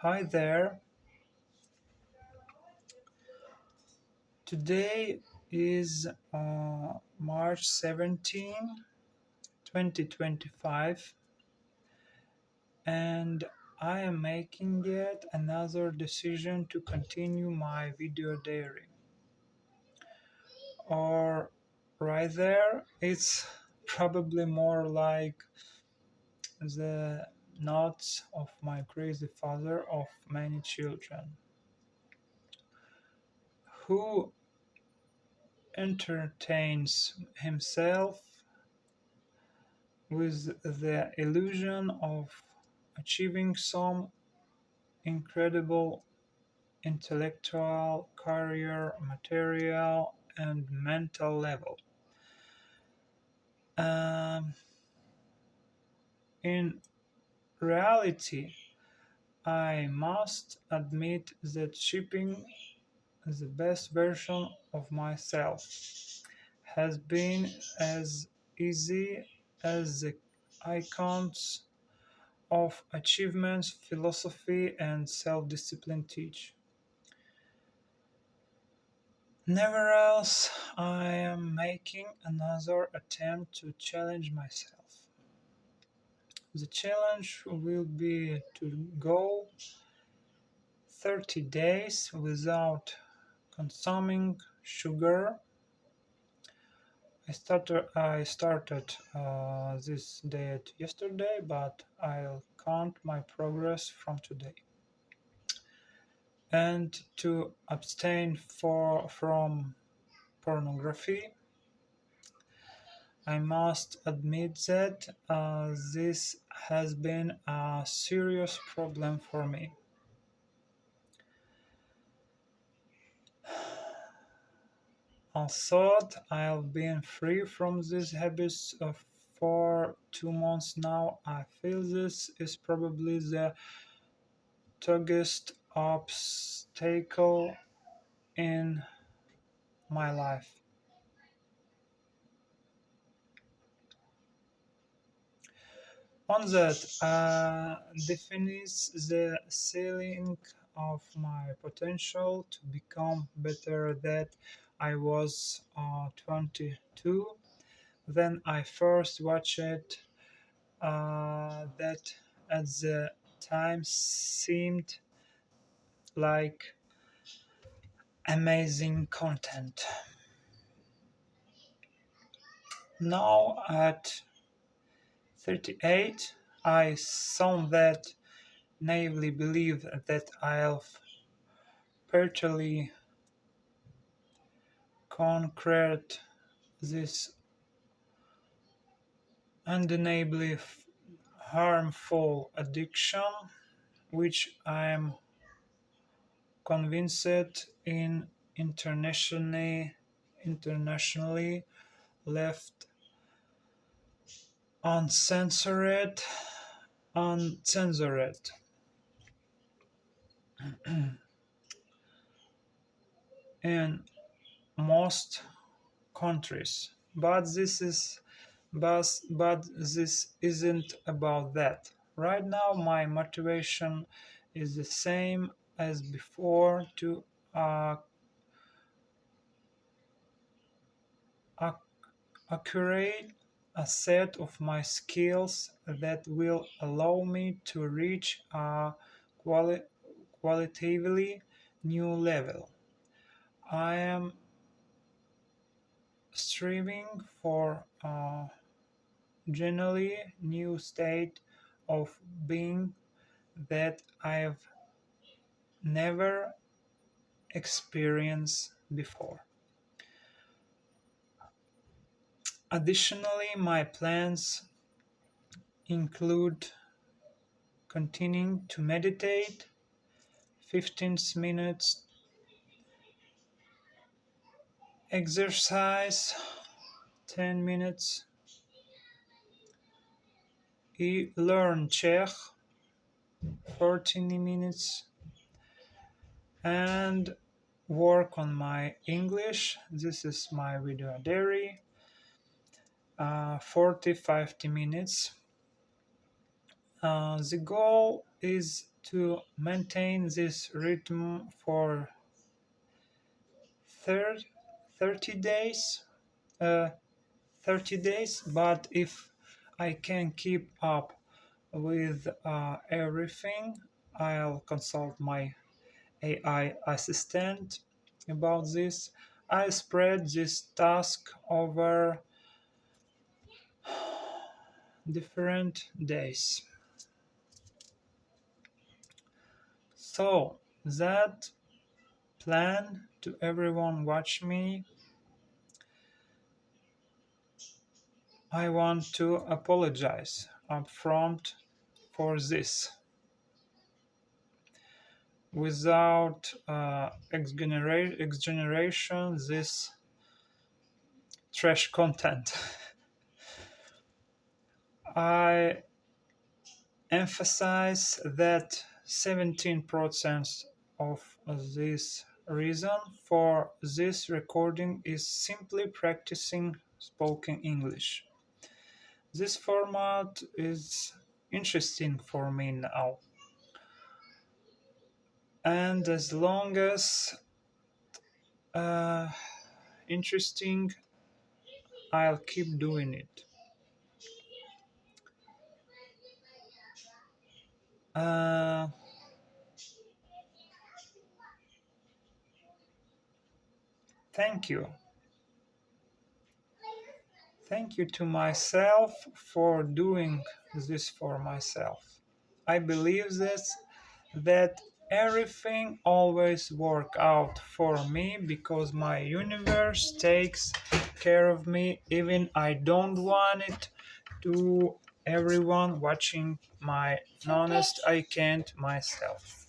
Hi there. Today is March 17, 2025, and I am making yet another decision to continue my video diary. Or rather, it's probably more like the notes of my crazy father of many children, who entertains himself with the illusion of achieving some incredible intellectual, career, material, and mental level. Um, in reality, I must admit that shipping the best version of myself has been as easy as the icons of achievements, philosophy, and self discipline teach. Nevertheless, I am making another attempt to challenge myself. The challenge will be to go 30 days without consuming sugar. I started this diet yesterday, but I'll count my progress from today. And to abstain from pornography. I must admit that this has been a serious problem for me. Although I've been free from these habits for 2 months now, I feel this is probably the toughest obstacle in my life. On that defines the ceiling of my potential to become better that I was 22 when I first watched it. That at the time seemed like amazing content. Now at 38, I somewhat naively believe that I'll partially conquered this undeniably harmful addiction, which I am convinced in internationally left uncensored uncensored in most countries. But this isn't about that. Right now my motivation is the same as before to uh, ac- accurate a set of my skills that will allow me to reach a quali- qualitatively new level. I am striving for a generally new state of being that I've never experienced before. Additionally, my plans include continuing to meditate 15 minutes, exercise 10 minutes, learn Czech 14 minutes, and work on my English. This is my video diary, 40 50 minutes. The goal is to maintain this rhythm for 30, 30 days. Uh, 30 days, but if I can keep up with everything, I'll consult my AI assistant about this. I spread this task over different days. So that plan to everyone watch me, I want to apologize upfront for this without exoneration this trash content. I emphasize that 17% of this reason for this recording is simply practicing spoken English. This format is interesting for me now, and as long as uh, interesting, I'll keep doing it. Uh, Thank you. Thank you to myself for doing this for myself. I believe that everything always work out for me because my universe takes care of me even I don't want it to everyone watching my honest I can't myself.